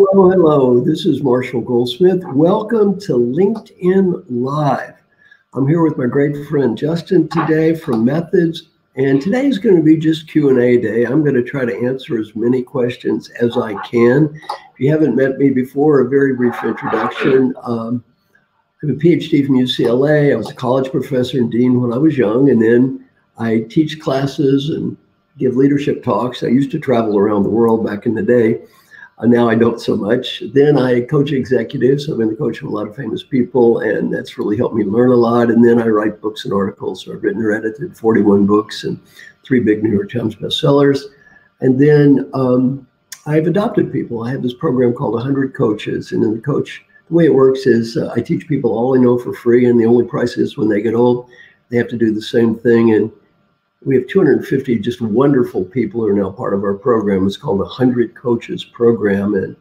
Hello. This is Marshall Goldsmith. Welcome to LinkedIn Live. I'm here with my great friend Justin today from Methods, and today is going to be just Q&A day. I'm going to try to answer as many questions as I can. If you haven't met me before, a very brief introduction. I have a PhD from UCLA. I was a college professor and dean when I was young, and then I teach classes and give leadership talks. I used to travel around the world back in the day. Now I don't so much. Then I coach executives. I've been the coach of a lot of famous people, and that's really helped me learn a lot. And then I write books and articles. So I've written or edited 41 books and 3 big New York Times bestsellers. And then I've adopted people. I have this program called 100 Coaches. And in the way it works is I teach people all I know for free, and the only price is when they get old, they have to do the same thing. And we have 250 just wonderful people who are now part of our program. It's called the 100 Coaches program. And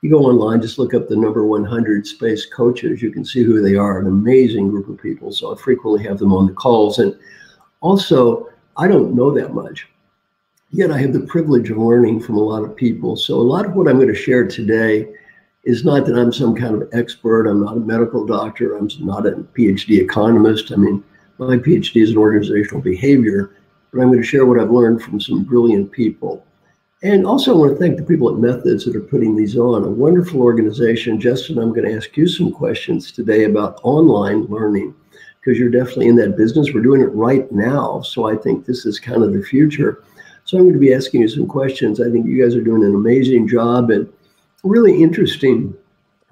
you go online, just look up the number 100 space coaches. You can see who they are, an amazing group of people. So I frequently have them on the calls. And also, I don't know that much, yet I have the privilege of learning from a lot of people. So a lot of what I'm going to share today is not that I'm some kind of expert. I'm not a medical doctor. I'm not a PhD economist. I mean, my PhD is in organizational behavior, but I'm going to share what I've learned from some brilliant people. And also I want to thank the people at Methods that are putting these on, a wonderful organization. Justin, I'm going to ask you some questions today about online learning, because you're definitely in that business. We're doing it right now. So I think this is kind of the future. So I'm going to be asking you some questions. I think you guys are doing an amazing job, and really interesting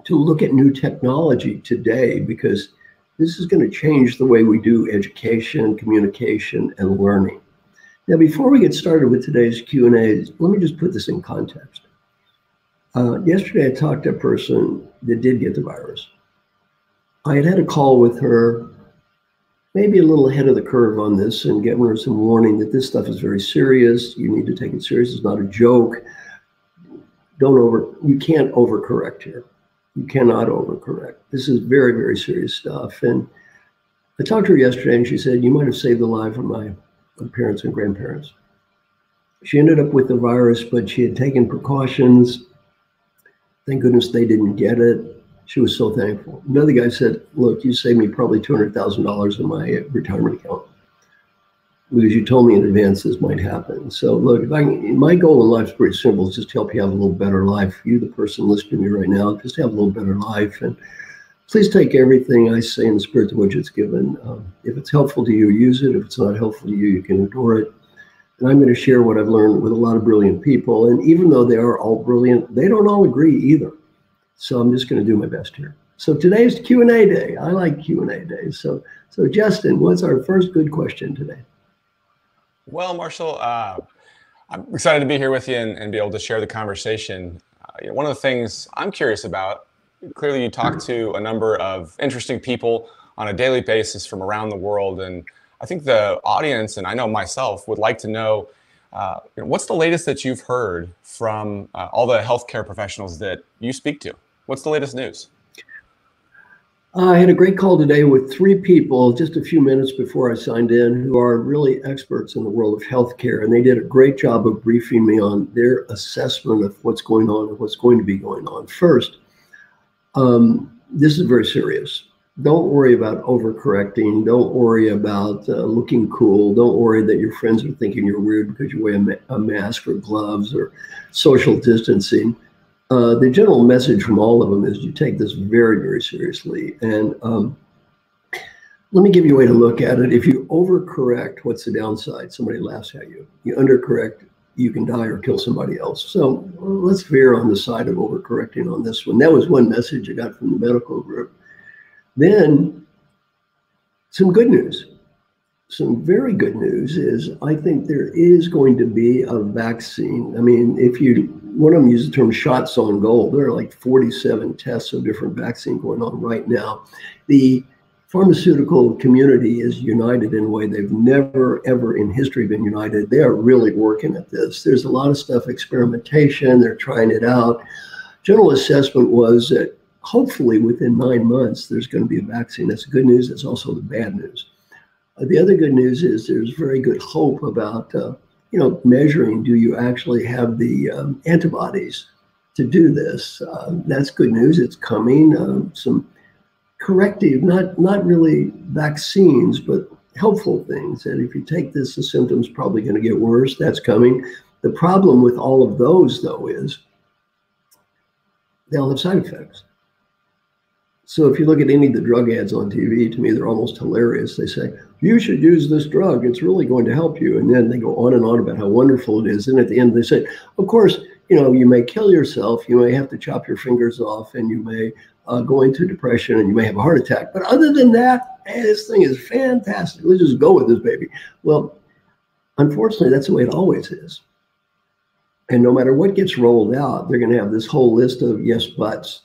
to look at new technology today, because this is going to change the way we do education, communication, and learning. Now, before we get started with today's Q&A, let me just put this in context. Yesterday, I talked to a person that did get the virus. I had a call with her, maybe a little ahead of the curve on this, and giving her some warning that this stuff is very serious. You need to take it serious. It's not a joke. You can't overcorrect here. You cannot overcorrect. This is very, very serious stuff. And I talked to her yesterday, and she said, you might have saved the life of my parents and grandparents. She ended up with the virus, but she had taken precautions. Thank goodness they didn't get it. She was so thankful. Another guy said, look, you saved me probably $200,000 in my retirement account, because you told me in advance this might happen. So look, my goal in life is pretty simple. It's just to help you have a little better life. You, the person listening to me right now, just have a little better life. And please take everything I say in the spirit to which it's given. If it's helpful to you, use it. If it's not helpful to you, you can ignore it. And I'm going to share what I've learned with a lot of brilliant people. And even though they are all brilliant, they don't all agree either. So I'm just going to do my best here. So today's Q&A day. I like Q&A days. So Justin, what's our first good question today? Well, Marshall, I'm excited to be here with you and be able to share the conversation. One of the things I'm curious about, clearly you talk to a number of interesting people on a daily basis from around the world. And I think the audience, and I know myself, would like to know, what's the latest that you've heard from all the healthcare professionals that you speak to? What's the latest news? I had a great call today with 3 people just a few minutes before I signed in who are really experts in the world of healthcare, and they did a great job of briefing me on their assessment of what's going on and what's going to be going on. First, this is very serious. Don't worry about overcorrecting. Don't worry about looking cool. Don't worry that your friends are thinking you're weird because you wear a mask or gloves or social distancing. The general message from all of them is you take this very, very seriously. And let me give you a way to look at it. If you overcorrect, what's the downside? Somebody laughs at you. You undercorrect, you can die or kill somebody else. So let's veer on the side of overcorrecting on this one. That was one message I got from the medical group. Then some good news. Some very good news is I think there is going to be a vaccine. I mean, one of them used the term shots on goal. There are like 47 tests of different vaccines going on right now. The pharmaceutical community is united in a way they've never, ever in history been united. They are really working at this. There's a lot of stuff, experimentation, they're trying it out. General assessment was that hopefully within 9 months, there's going to be a vaccine. That's the good news. That's also the bad news. The other good news is there's very good hope about, measuring, do you actually have the antibodies to do this? That's good news. It's coming. Some corrective, not really vaccines, but helpful things. And if you take this, the symptoms probably going to get worse. That's coming. The problem with all of those, though, is they'll have side effects. So if you look at any of the drug ads on TV, to me, they're almost hilarious. They say, you should use this drug. It's really going to help you. And then they go on and on about how wonderful it is. And at the end, they say, of course, you may kill yourself. You may have to chop your fingers off, and you may go into depression, and you may have a heart attack. But other than that, hey, this thing is fantastic. Let's just go with this baby. Well, unfortunately, that's the way it always is. And no matter what gets rolled out, they're going to have this whole list of yes buts.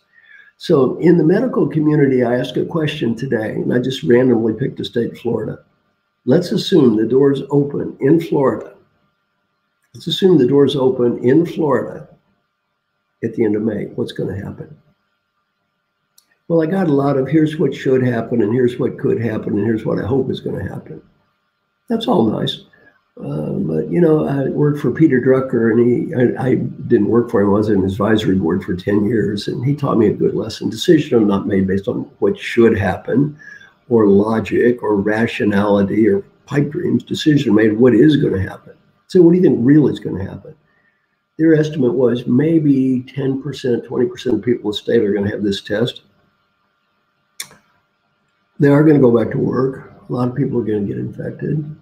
So in the medical community, I asked a question today, and I just randomly picked a state, Florida. Let's assume the doors open in Florida. Let's assume the doors open in Florida at the end of May. What's going to happen? Well, I got a lot of here's what should happen, and here's what could happen, and here's what I hope is going to happen. That's all nice. But I worked for Peter Drucker, and I didn't work for him. I was in his advisory board for 10 years, and he taught me a good lesson. Decisions are not made based on what should happen, or logic, or rationality, or pipe dreams. Decisions are made what is going to happen. So what do you think really is going to happen? Their estimate was maybe 10%, 20% of people in the state are going to have this test. They are going to go back to work. A lot of people are going to get infected.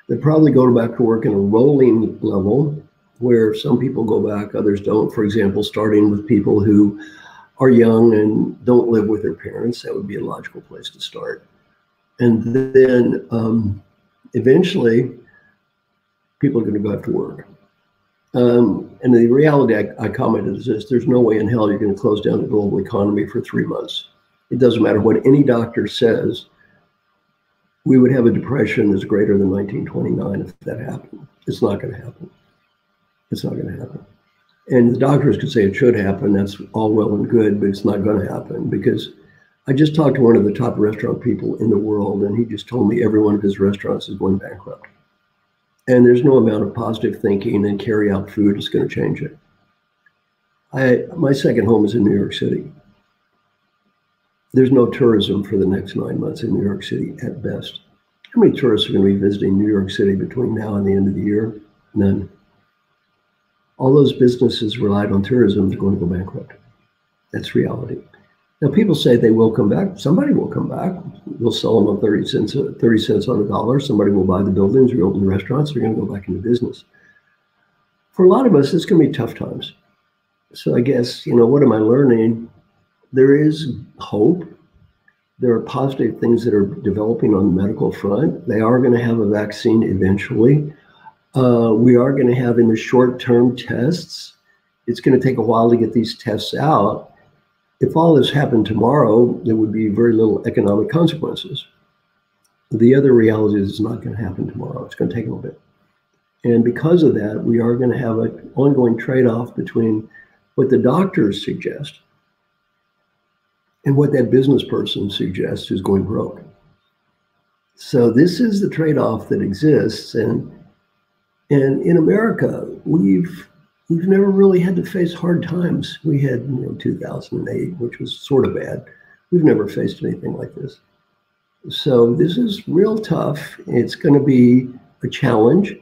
They probably go back to work in a rolling level where some people go back, others don't. For example, starting with people who are young and don't live with their parents. That would be a logical place to start. And then eventually, people are going to go back to work. And the reality I commented is this: there's no way in hell you're going to close down the global economy for 3 months. It doesn't matter what any doctor says. We would have a depression that's greater than 1929 if that happened. It's not going to happen. It's not going to happen. And the doctors could say it should happen. That's all well and good, but it's not going to happen, because I just talked to one of the top restaurant people in the world, and he just told me every one of his restaurants is going bankrupt. And there's no amount of positive thinking and carry out food is going to change it. My second home is in New York City. There's no tourism for the next 9 months in New York City at best. How many tourists are going to be visiting New York City between now and the end of the year? None. All those businesses relied on tourism. They're going to go bankrupt. That's reality. Now, people say they will come back. Somebody will come back. We'll sell them on 30 cents on the dollar. Somebody will buy the buildings, reopen the restaurants. They're going to go back into business. For a lot of us, it's going to be tough times. So I guess, what am I learning? There is hope. There are positive things that are developing on the medical front. They are going to have a vaccine eventually. We are going to have in the short term tests. It's going to take a while to get these tests out. If all this happened tomorrow, there would be very little economic consequences. The other reality is it's not going to happen tomorrow. It's going to take a little bit. And because of that, we are going to have an ongoing trade-off between what the doctors suggest and what that business person suggests is going broke. So this is the trade-off that exists, and in America, we've never really had to face hard times. We had 2008, which was sort of bad. We've never faced anything like this. So this is real tough. It's going to be a challenge.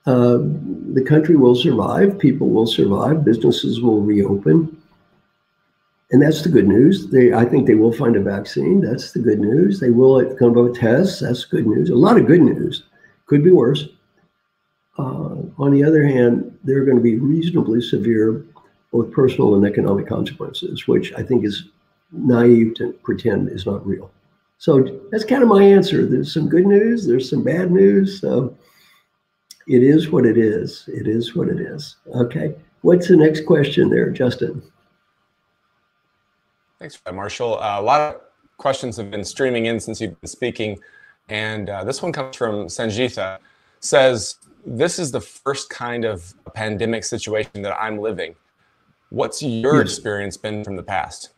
The country will survive. People will survive. Businesses will reopen. And that's the good news. I think they will find a vaccine. That's the good news. They will come up with tests. That's good news. A lot of good news. Could be worse. On the other hand, there are going to be reasonably severe both personal and economic consequences, which I think is naive to pretend is not real. So that's kind of my answer. There's some good news. There's some bad news. So it is what it is. It is what it is. Okay. What's the next question there, Justin? Thanks for that, Marshall. A lot of questions have been streaming in since you've been speaking. And this one comes from Sanjitha. Says, this is the first kind of pandemic situation that I'm living. What's your experience been from the past?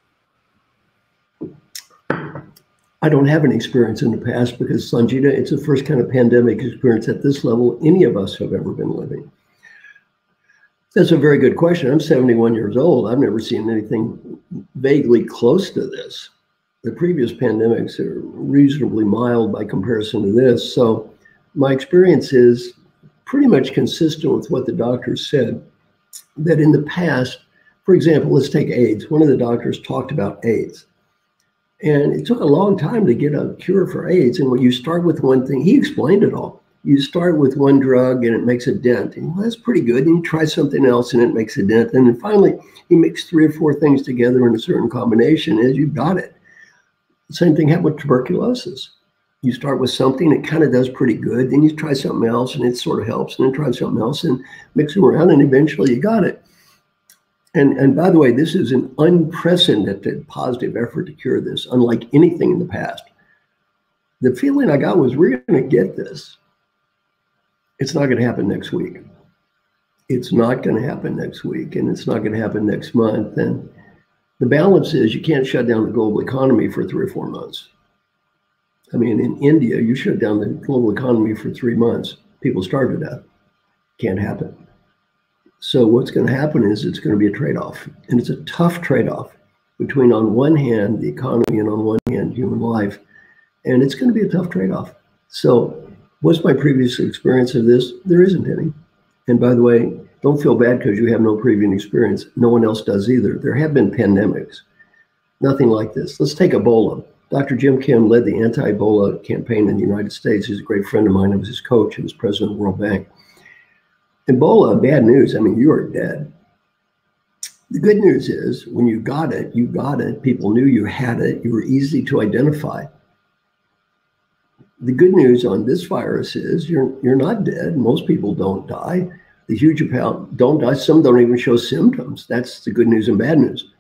I don't have any experience in the past because, Sanjita, it's the first kind of pandemic experience at this level any of us have ever been living. That's a very good question. I'm 71 years old. I've never seen anything vaguely close to this. The previous pandemics are reasonably mild by comparison to this. So my experience is pretty much consistent with what the doctors said, that in the past, for example, let's take AIDS. One of the doctors talked about AIDS. And it took a long time to get a cure for AIDS. And when you start with one thing, he explained it all. You start with one drug and it makes a dent. And well, that's pretty good. And you try something else and it makes a dent. And then finally, he mixed 3 or 4 things together in a certain combination and you've got it. The same thing happened with tuberculosis. You start with something, it kind of does pretty good. Then you try something else and it sort of helps. And then try something else and mix them around and eventually you got it. And by the way, this is an unprecedented positive effort to cure this, unlike anything in the past. The feeling I got was we're going to get this. It's not going to happen next week. It's not going to happen next week, and it's not going to happen next month. And the balance is you can't shut down the global economy for 3 or 4 months. I mean, in India, you shut down the global economy for 3 months. People starve to death. Can't happen. So what's going to happen is it's going to be a trade-off. And it's a tough trade-off between, on one hand, the economy, and on one hand, human life. And it's going to be a tough trade-off. So what's my previous experience of this? There isn't any. And by the way, don't feel bad because you have no previous experience. No one else does either. There have been pandemics. Nothing like this. Let's take Ebola. Dr. Jim Kim led the anti-Ebola campaign in the United States. He's a great friend of mine. I was his coach. He was president of the World Bank. Ebola, bad news. I mean, you are dead. The good news is when you got it, you got it. People knew you had it. You were easy to identify. The good news on this virus is you're not dead. Most people don't die. The huge amount don't die. Some don't even show symptoms. That's the good news and bad news.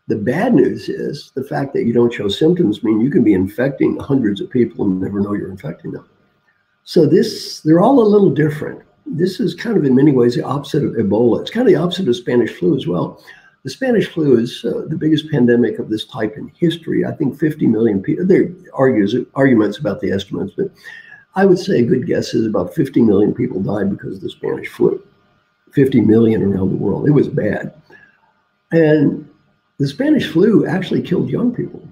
The bad news is the fact that you don't show symptoms mean you can be infecting hundreds of people and never know you're infecting them. So they're all a little different. This is kind of in many ways the opposite of Ebola. It's kind of the opposite of Spanish flu as well. The Spanish flu is the biggest pandemic of this type in history. I think 50 million people, there are arguments about the estimates, but I would say a good guess is about 50 million people died because of the Spanish flu. 50 million around the world. It was bad. And the Spanish flu actually killed young people.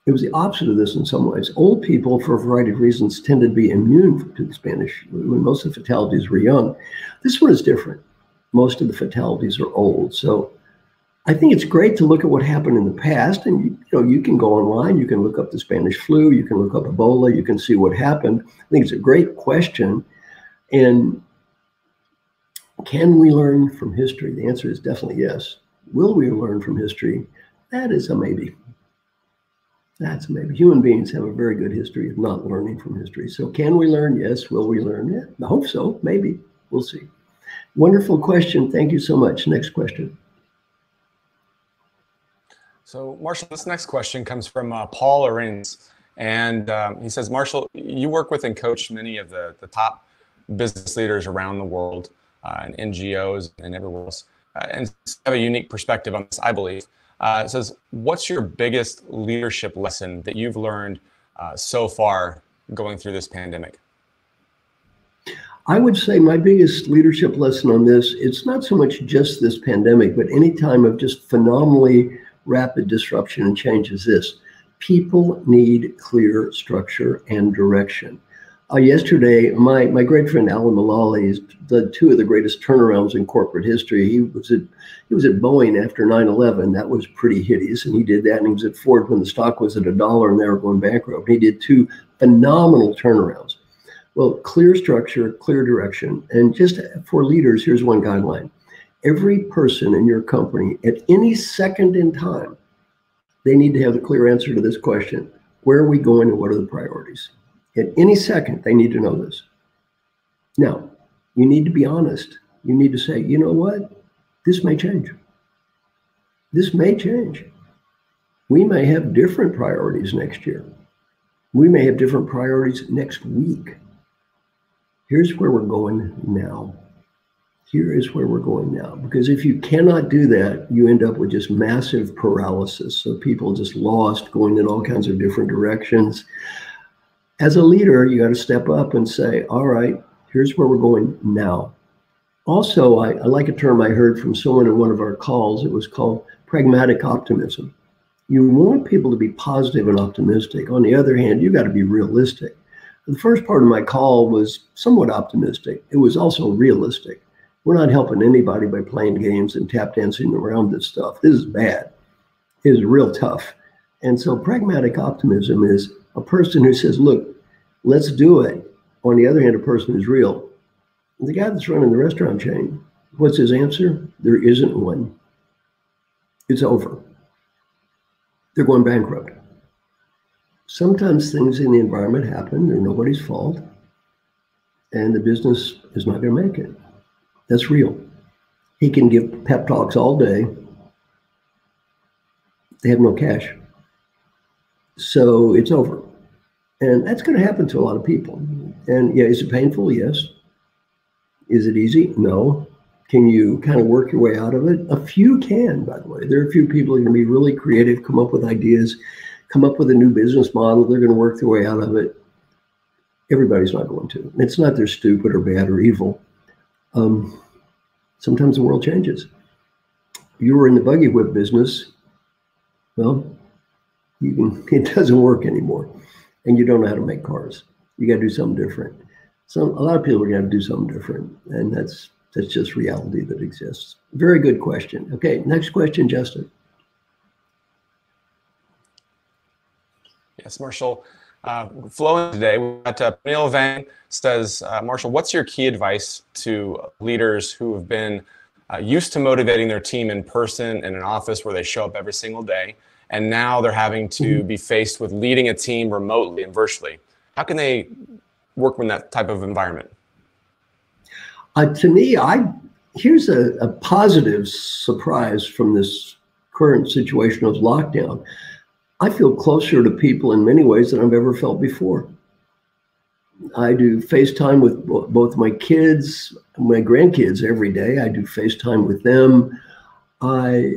It was the opposite of this in some ways. Old people, for a variety of reasons, tended to be immune to the Spanish flu, when most of the fatalities were young. This one is different. Most of the fatalities are old. So I think it's great to look at what happened in the past. And you can go online, you can look up the Spanish flu, you can look up Ebola, you can see what happened. I think it's a great question. And can we learn from history? The answer is definitely yes. Will we learn from history? That is a maybe. That's a maybe. Human beings have a very good history of not learning from history. So can we learn? Yes. Will we learn? Yeah, I hope so. Maybe. We'll see. Wonderful question. Thank you so much. Next question. So, Marshall, this next question comes from Paul Arins. And he says, Marshall, you work with and coach many of the top business leaders around the world and NGOs and everywhere else, and have a unique perspective on this, I believe. It says, what's your biggest leadership lesson that you've learned so far going through this pandemic? I would say my biggest leadership lesson on this, it's not so much just this pandemic, but any time of just phenomenally rapid disruption and change is this. People need clear structure and direction. Yesterday, my great friend Alan Mulally has done two of the greatest turnarounds in corporate history. He was at Boeing after 9/11. That was pretty hideous, and he did that. And he was at Ford when the stock was at $1 and they were going bankrupt. He did two phenomenal turnarounds. Well, clear structure, clear direction, and just for leaders, here's one guideline: every person in your company, at any second in time, they need to have the clear answer to this question: where are we going, and what are the priorities? At any second, they need to know this. Now, you need to be honest. You need to say, you know what? This may change. This may change. We may have different priorities next year. We may have different priorities next week. Here's where we're going now. Here is where we're going now. Because if you cannot do that, you end up with just massive paralysis. So people just lost, going in all kinds of different directions. As a leader, you got to step up and say, all right, here's where we're going now. Also, I like a term I heard from someone in one of our calls. It was called pragmatic optimism. You want people to be positive and optimistic. On the other hand, you got to be realistic. The first part of my call was somewhat optimistic. It was also realistic. We're not helping anybody by playing games and tap dancing around this stuff. This is bad. It is real tough. And so pragmatic optimism is a person who says, look, let's do it. On the other hand, a person who's real. The guy that's running the restaurant chain, what's his answer? There isn't one. It's over. They're going bankrupt. Sometimes things in the environment happen. They're nobody's fault. And the business is not going to make it. That's real. He can give pep talks all day. They have no cash. So it's over. And that's going to happen to a lot of people. And yeah, is it painful? Yes. Is it easy? No. Can you kind of work your way out of it? A few can, by the way. There are a few people who are going to be really creative, come up with ideas, come up with a new business model. They're going to work their way out of it. Everybody's not going to. It's not they're stupid or bad or evil. Sometimes the world changes. You were in the buggy whip business. Well, it doesn't work anymore. And you don't know how to make cars. You got to do something different. A lot of people are going to do something different. And that's just reality that exists. Very good question. Okay, next question, Justin. Yes, Marshall. Flowing today, we got Neil Vang says, Marshall, what's your key advice to leaders who have been used to motivating their team in person in an office where they show up every single day, and now they're having to be faced with leading a team remotely and virtually? How can they work in that type of environment? To me, here's a positive surprise from this current situation of lockdown. I feel closer to people in many ways than I've ever felt before. I do FaceTime with both my kids, my grandkids every day. I do FaceTime with them. I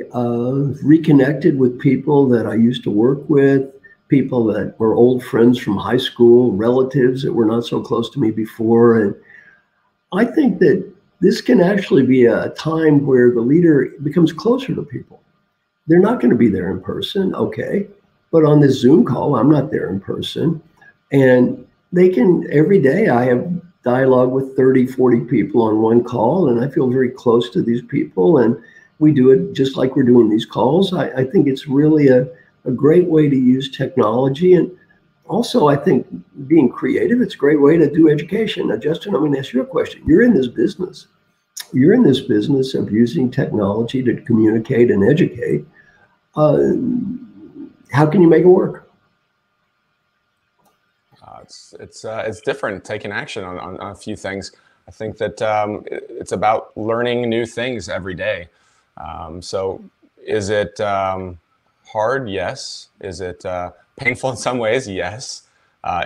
reconnected with people that I used to work with, people that were old friends from high school, relatives that were not so close to me before. And I think that this can actually be a time where the leader becomes closer to people. They're not going to be there in person, okay, but on this Zoom call, I'm not there in person. And they can, every day I have dialogue with 30, 40 people on one call, and I feel very close to these people. And we do it just like we're doing these calls. I think it's really a great way to use technology. And also, I think being creative, it's a great way to do education. Now, Justin, I'm going to ask you a question. You're in this business. You're in this business of using technology to communicate and educate. How can you make it work? It's different, taking action on a few things. I think that it's about learning new things every day. So is it hard? Yes. Is it painful in some ways? Yes.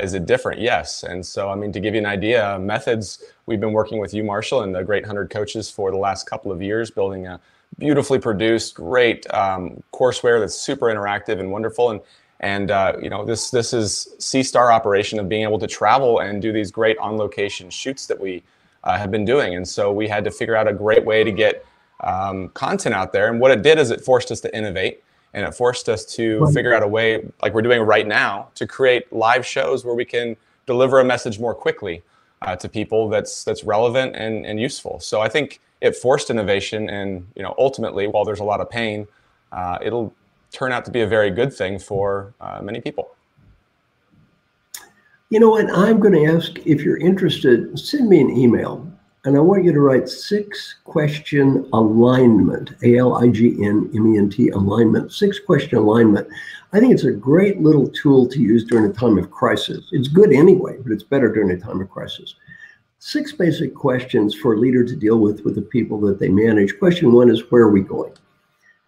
Is it different? Yes. And so, I mean, to give you an idea, methods, we've been working with you, Marshall, and the Great 100 Coaches for the last couple of years, building a beautifully produced, great courseware that's super interactive and wonderful. And you know, this is C-star operation of being able to travel and do these great on-location shoots that we have been doing. And so we had to figure out a great way to get content out there. And what it did is it forced us to innovate, and it forced us to figure out a way, like we're doing right now, to create live shows where we can deliver a message more quickly to people that's relevant and useful. So I think it forced innovation, and you know, ultimately, while there's a lot of pain, it'll turn out to be a very good thing for many people. You know what? I'm going to ask, if you're interested, send me an email, and I want you to write 6-question alignment, ALIGNMENT alignment, 6-question alignment. I think it's a great little tool to use during a time of crisis. It's good anyway, but it's better during a time of crisis. 6 basic questions for a leader to deal with the people that they manage. Question 1 is, where are we going?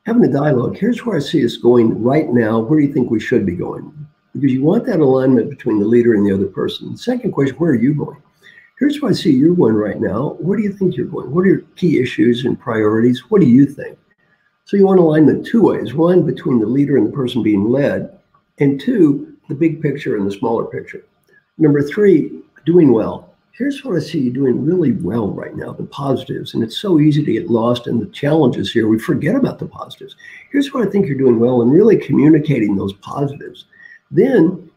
Having a dialogue. Here's where I see us going right now. Where do you think we should be going? Because you want that alignment between the leader and the other person. Second question, where are you going? Here's where I see you're going right now. Where do you think you're going? What are your key issues and priorities? What do you think? So you want alignment 2 ways. 1, between the leader and the person being led. And 2, the big picture and the smaller picture. Number 3, doing well. Here's what I see you doing really well right now, the positives. And it's so easy to get lost in the challenges here. We forget about the positives. Here's what I think you're doing well, and really communicating those positives. Then,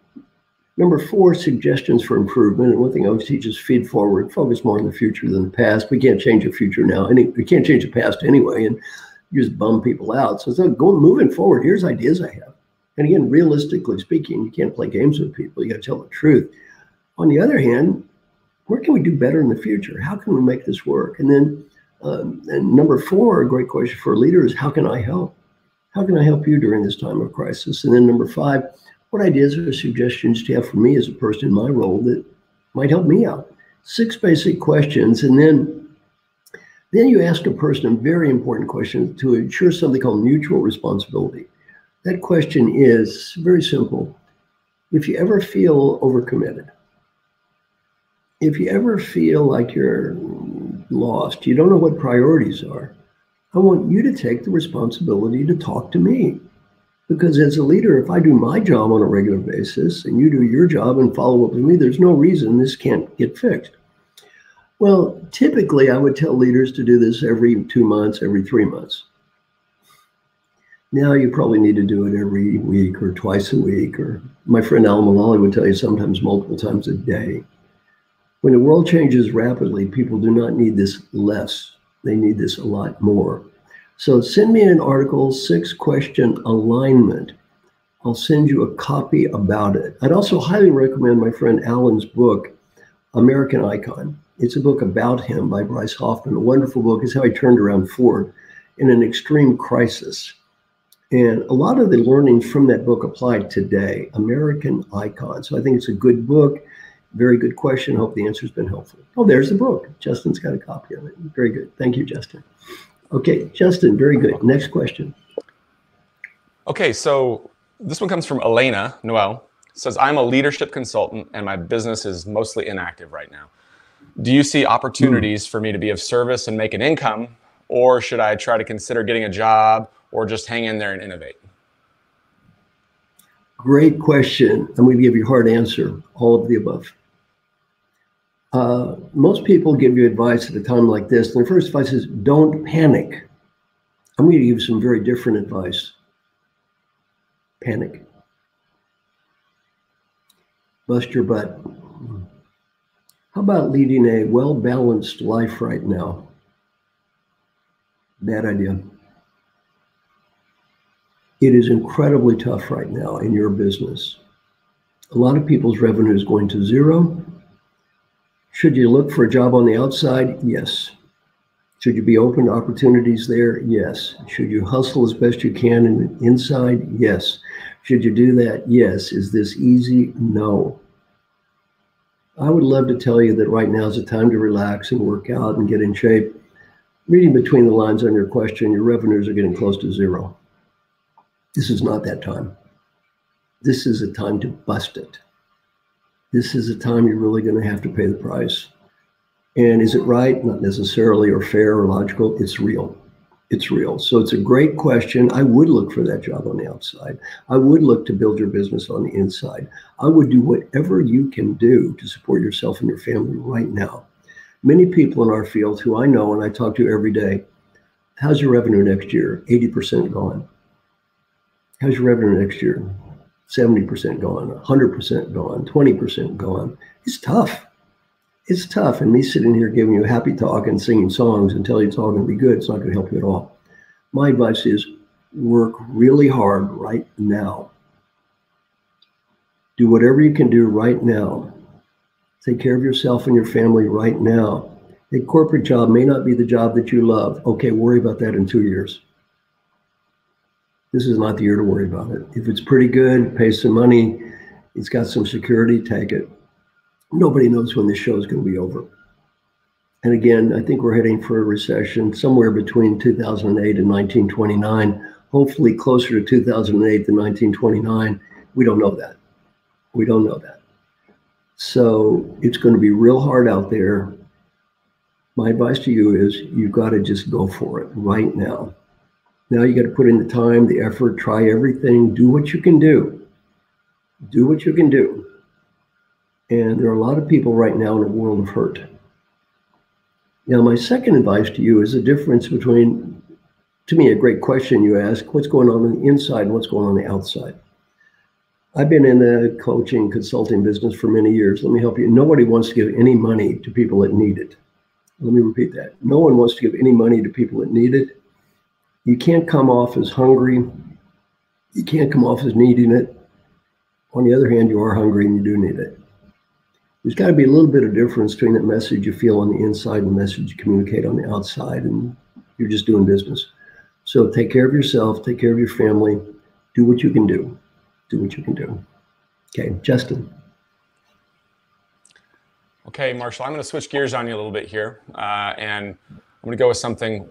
number 4, suggestions for improvement. And one thing I always teach is feed forward, focus more on the future than the past. We can't change the future now. We can't change the past anyway, and you just bum people out. So moving forward, here's ideas I have. And again, realistically speaking, you can't play games with people. You got to tell the truth. On the other hand, where can we do better in the future? How can we make this work? And then and number 4, a great question for a leader is, how can I help? How can I help you during this time of crisis? And then number 5, what ideas or suggestions do you have for me as a person in my role that might help me out? 6 basic questions. And then you ask a person a very important question to ensure something called mutual responsibility. That question is very simple. If you ever feel overcommitted, if you ever feel like you're lost, you don't know what priorities are, I want you to take the responsibility to talk to me. Because as a leader, if I do my job on a regular basis and you do your job and follow up with me, there's no reason this can't get fixed. Well, typically I would tell leaders to do this every 2 months, every 3 months. Now you probably need to do it every week or twice a week, or my friend Al Mulally would tell you sometimes multiple times a day. When the world changes rapidly, people do not need this less. They need this a lot more. So send me an article, 6-question alignment. I'll send you a copy about it. I'd also highly recommend my friend Alan's book, American Icon. It's a book about him by Bryce Hoffman, a wonderful book. It's how he turned around Ford in an extreme crisis. And a lot of the learnings from that book applied today, American Icon. So I think it's a good book. Very good question. Hope the answer's been helpful. Oh, there's the book. Justin's got a copy of it. Very good. Thank you, Justin. Okay, Justin, very good. Next question. Okay, so this one comes from Elena Noel. It says, I'm a leadership consultant and my business is mostly inactive right now. Do you see opportunities for me to be of service and make an income, or should I try to consider getting a job or just hang in there and innovate? Great question. I'm going to give you a hard answer, all of the above. Most people give you advice at a time like this. And their first advice is, don't panic. I'm going to give you some very different advice. Panic. Bust your butt. How about leading a well-balanced life right now? Bad idea. It is incredibly tough right now in your business. A lot of people's revenue is going to zero. Should you look for a job on the outside? Yes. Should you be open to opportunities there? Yes. Should you hustle as best you can inside? Yes. Should you do that? Yes. Is this easy? No. I would love to tell you that right now is a time to relax and work out and get in shape. Reading between the lines on your question, your revenues are getting close to zero. This is not that time. This is a time to bust it. This is a time you're really going to have to pay the price. And is it right? Not necessarily, or fair or logical. It's real. It's real. So it's a great question. I would look for that job on the outside. I would look to build your business on the inside. I would do whatever you can do to support yourself and your family right now. Many people in our field who I know and I talk to every day, how's your revenue next year? 80% gone. How's your revenue next year? 70% gone, 100% gone, 20% gone. It's tough. It's tough. And me sitting here giving you a happy talk and singing songs and telling you it's all going to be good, it's not going to help you at all. My advice is work really hard right now. Do whatever you can do right now. Take care of yourself and your family right now. A corporate job may not be the job that you love. Okay, worry about that in 2 years. This is not the year to worry about it. If it's pretty good, pay some money, it's got some security, take it. Nobody knows when this show is going to be over. And again, I think we're heading for a recession somewhere between 2008 and 1929, hopefully closer to 2008 than 1929. We don't know that. We don't know that. So it's going to be real hard out there. My advice to you is you've got to just go for it right now. Now you got to put in the time, the effort, try everything, do what you can do. Do what you can do. And there are a lot of people right now in a world of hurt. Now, my second advice to you is the difference between, to me, a great question you ask, what's going on the inside and what's going on the outside. I've been in the coaching, consulting business for many years. Let me help you. Nobody wants to give any money to people that need it. Let me repeat that. No one wants to give any money to people that need it. You can't come off as hungry. You can't come off as needing it. On the other hand, you are hungry and you do need it. There's got to be a little bit of difference between that message you feel on the inside and the message you communicate on the outside, and you're just doing business. So take care of yourself, take care of your family, do what you can do. Do what you can do. Okay, Justin. Okay, Marshall, I'm going to switch gears on you a little bit here, and I'm going to go with something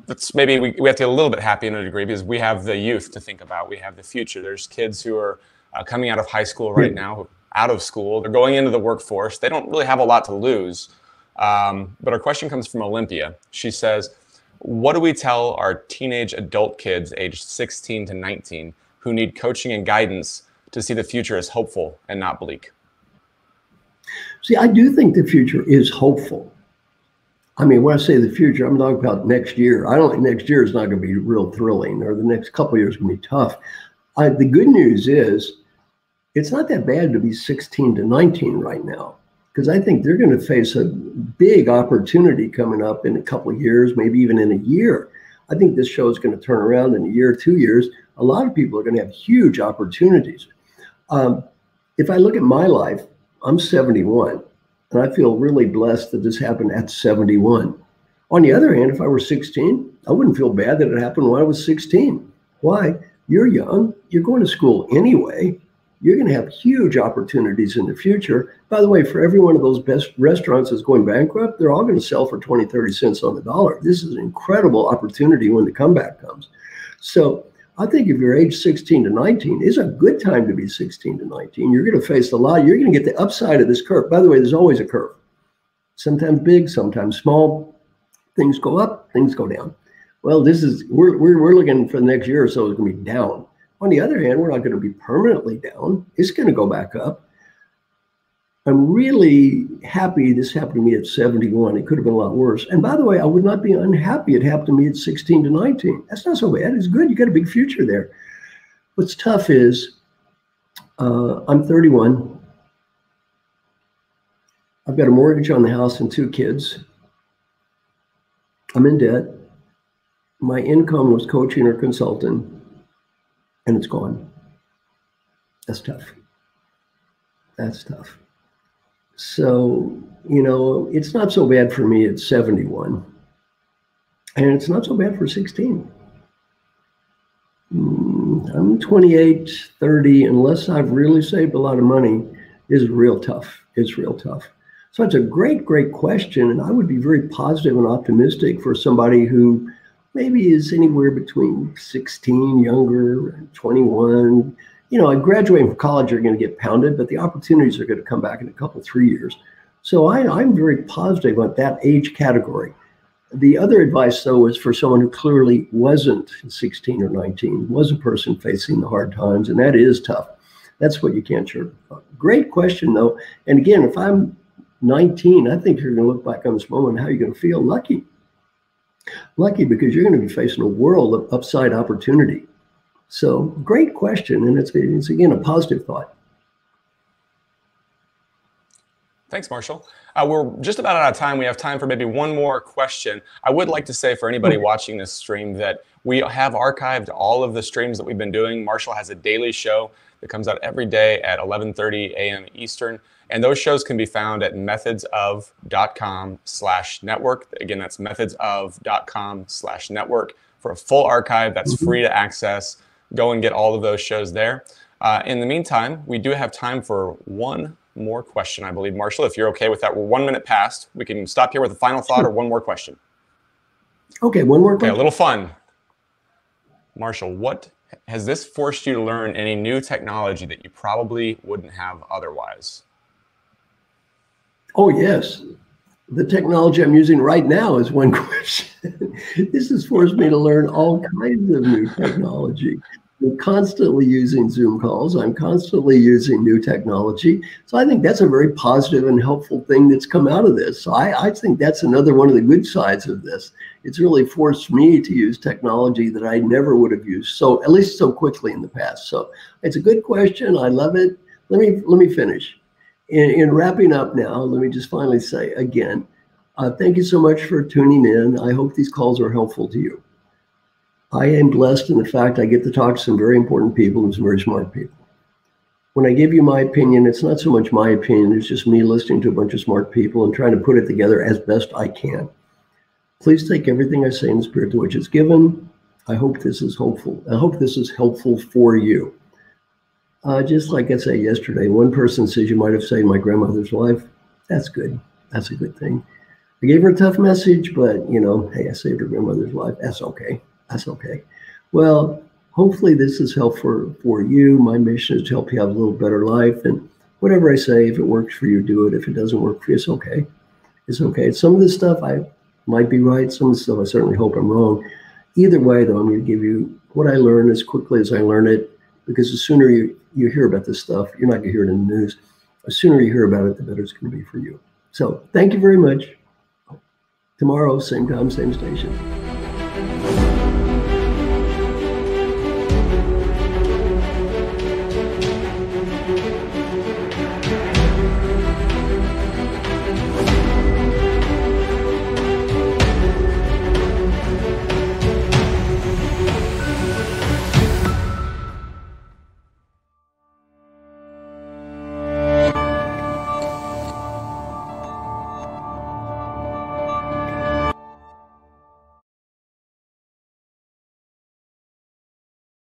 that's maybe we have to get a little bit happy in a degree because we have the youth to think about. We have the future. There's kids who are coming out of high school right now, out of school. They're going into the workforce. They don't really have a lot to lose. But our question comes from Olympia. She says, what do we tell our teenage adult kids aged 16 to 19 who need coaching and guidance to see the future as hopeful and not bleak? See, I do think the future is hopeful. I mean, when I say the future, I'm talking about next year. I don't think next year is not going to be real thrilling, or the next couple of years is going to be tough. The good news is it's not that bad to be 16 to 19 right now, because I think they're going to face a big opportunity coming up in a couple of years, maybe even in a year. I think this show is going to turn around in a year, 2 years. A lot of people are going to have huge opportunities. If I look at my life, I'm 71, and I feel really blessed that this happened at 71. On the other hand, if I were 16, I wouldn't feel bad that it happened when I was 16. Why? You're young. You're going to school anyway. You're going to have huge opportunities in the future. By the way, for every one of those best restaurants that's going bankrupt, they're all going to sell for 20, 30 cents on the dollar. This is an incredible opportunity when the comeback comes. So I think if you're age 16 to 19, it's a good time to be 16 to 19. You're going to face a lot. You're going to get the upside of this curve. By the way, there's always a curve. Sometimes big, sometimes small. Things go up, things go down. Well, we're looking for the next year or so it's going to be down. On the other hand, we're not going to be permanently down. It's going to go back up. I'm really happy this happened to me at 71. It could have been a lot worse. And by the way, I would not be unhappy it happened to me at 16 to 19. That's not so bad. It's good. You got a big future there. What's tough is I'm 31. I've got a mortgage on the house and 2 kids. I'm in debt. My income was coaching or consulting, and it's gone. That's tough. That's tough. So, it's not so bad for me at 71. And it's not so bad for 16. I'm 28, 30, unless I've really saved a lot of money, is real tough. It's real tough. So it's a great, great question. And I would be very positive and optimistic for somebody who maybe is anywhere between 16, younger, and 21. Graduating from college, you're going to get pounded, but the opportunities are going to come back in a couple, 3 years. So I'm very positive about that age category. The other advice, though, is for someone who clearly wasn't 16 or 19, was a person facing the hard times, and that is tough. That's what you can't sugarcoat. Great question, though. And again, if I'm 19, I think you're going to look back on this moment, how are you going to feel? Lucky. Lucky, because you're going to be facing a world of upside opportunity. So great question, and it's again, a positive thought. Thanks, Marshall. We're just about out of time. We have time for maybe one more question. I would like to say for anybody watching this stream that we have archived all of the streams that we've been doing. Marshall has a daily show that comes out every day at 11:30 a.m. Eastern. And those shows can be found at methodsof.com/network. Again, that's methodsof.com/network for a full archive that's free to access. Go and get all of those shows there. In the meantime, we do have time for one more question, I believe. Marshall, if you're okay with that, we're 1 minute past. We can stop here with a final thought or one more question. Okay, one more question. Okay, a little fun. Marshall, what has this forced you to learn any new technology that you probably wouldn't have otherwise? Oh, yes. The technology I'm using right now is one question. This has forced me to learn all kinds of new technology. I'm constantly using Zoom calls. I'm constantly using new technology. So I think that's a very positive and helpful thing that's come out of this. So I think that's another one of the good sides of this. It's really forced me to use technology that I never would have used, so at least so quickly in the past. So it's a good question. I love it. Let me finish. In wrapping up now, let me just finally say again, thank you so much for tuning in. I hope these calls are helpful to you. I am blessed in the fact I get to talk to some very important people and some very smart people. When I give you my opinion, it's not so much my opinion, it's just me listening to a bunch of smart people and trying to put it together as best I can. Please take everything I say in the spirit to which it's given. I hope this is hopeful. I hope this is helpful for you. Just like I said yesterday, one person says you might have saved my grandmother's life. That's good. That's a good thing. I gave her a tough message, but hey, I saved her grandmother's life. That's okay. That's okay. Well, hopefully this is helpful for you. My mission is to help you have a little better life. And whatever I say, if it works for you, do it. If it doesn't work for you, it's okay. It's okay. Some of this stuff I might be right. Some of the stuff I certainly hope I'm wrong. Either way, though, I'm going to give you what I learn as quickly as I learn it, because the sooner you hear about this stuff, you're not going to hear it in the news. The sooner you hear about it, the better it's going to be for you. So thank you very much. Tomorrow, same time, same station.